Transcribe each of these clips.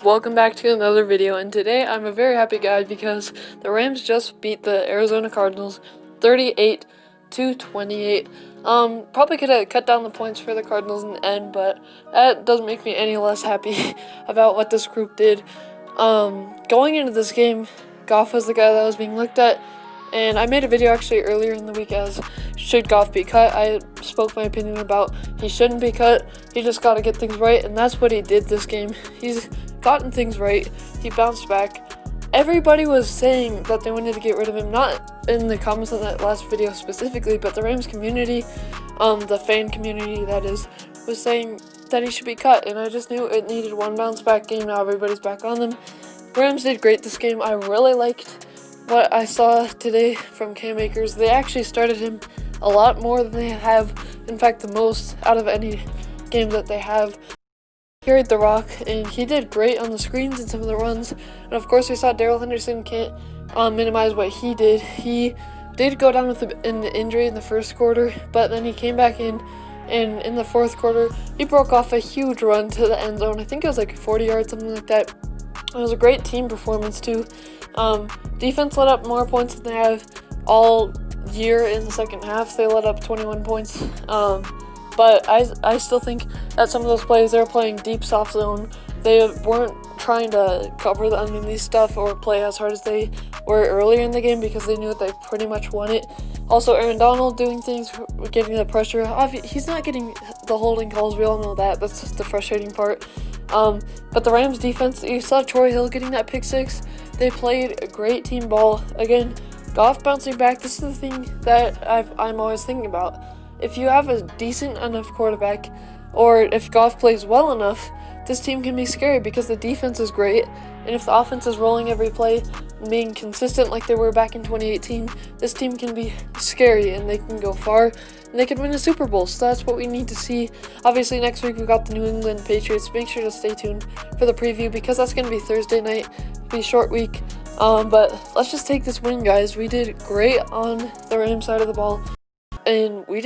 Welcome back to another video, and today I'm a very happy guy because the Rams just beat the Arizona Cardinals 38-28. Probably could have cut down the points for the Cardinals in the end, but that doesn't make me any less happy about what this group did. Going into this game, Goff was the guy that was being looked at, and I made a video actually earlier in the week as should Goff be cut. I spoke my opinion about he shouldn't be cut. He just got to get things right, and that's what he did this game. He's gotten things right. He bounced back. Everybody was saying that they wanted to get rid of him, not in the comments on that last video specifically, but the Rams community, the fan community that is, was saying that he should be cut, and I just knew it needed one bounce back game. Now everybody's back on them. Rams did great this game. I really liked what I saw today from Cam Akers. They actually started him a lot more than they have, in fact the most out of any game that they have. Carried the rock, and he did great on the screens and some of the runs. And of course we saw Darrell Henderson can't minimize what he did. He did go down with an injury in the first quarter, but then he came back in, and in the fourth quarter he broke off a huge run to the end zone. I think it was like 40 yards, something like that. It was a great team performance too. Defense let up more points than they have all year in the second half. They let up 21 points. But I still think that some of those plays, they were playing deep soft zone. They weren't trying to cover the underneath stuff or play as hard as they were earlier in the game because they knew that they pretty much won it. Also, Aaron Donald doing things, getting the pressure. He's not getting the holding calls. We all know that. That's just the frustrating part. But the Rams defense, you saw Troy Hill getting that pick six. They played a great team ball. Again, Goff bouncing back. This is the thing that I'm always thinking about. If you have a decent enough quarterback, or if Goff plays well enough, this team can be scary because the defense is great, and if the offense is rolling every play, being consistent like they were back in 2018, this team can be scary, and they can go far, and they can win a Super Bowl, so that's what we need to see. Obviously, next week we've got the New England Patriots. Make sure to stay tuned for the preview because that's going to be Thursday night. It'll be a short week, but let's just take this win, guys. We did great on the Rams side of the ball. And we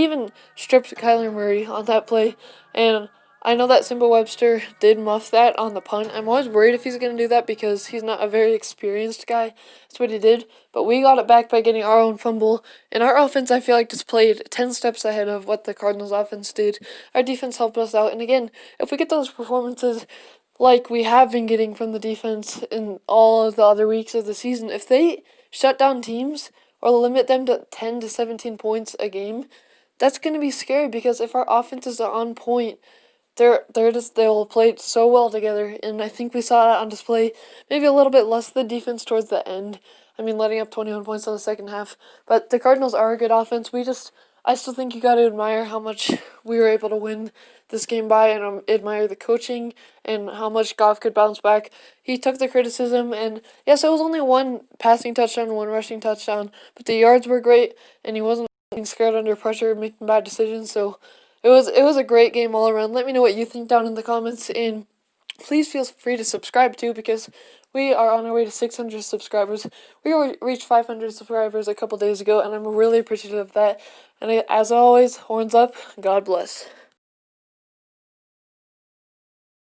even stripped Kyler Murray on that play. And I know that Simba Webster did muff that on the punt. I'm always worried if he's going to do that because he's not a very experienced guy. That's what he did. But we got it back by getting our own fumble. And our offense, I feel like, just played 10 steps ahead of what the Cardinals offense did. Our defense helped us out. And again, if we get those performances like we have been getting from the defense in all of the other weeks of the season, if they shut down teams or limit them to 10 to 17 points a game, that's going to be scary because if our offenses are on point, they'll play so well together, and I think we saw that on display. Maybe a little bit less the defense towards the end. I mean, letting up 21 points in the second half, but the Cardinals are a good offense. I still think you got to admire how much we were able to win this game by, and admire the coaching and how much Goff could bounce back. He took the criticism, and yes, it was only one passing touchdown, one rushing touchdown, but the yards were great, and he wasn't getting scared under pressure, making bad decisions. So it was a great game all around. Let me know what you think down in the comments, and please feel free to subscribe too because we are on our way to 600 subscribers. We reached 500 subscribers a couple days ago, and I'm really appreciative of that. And as always, horns up, God bless.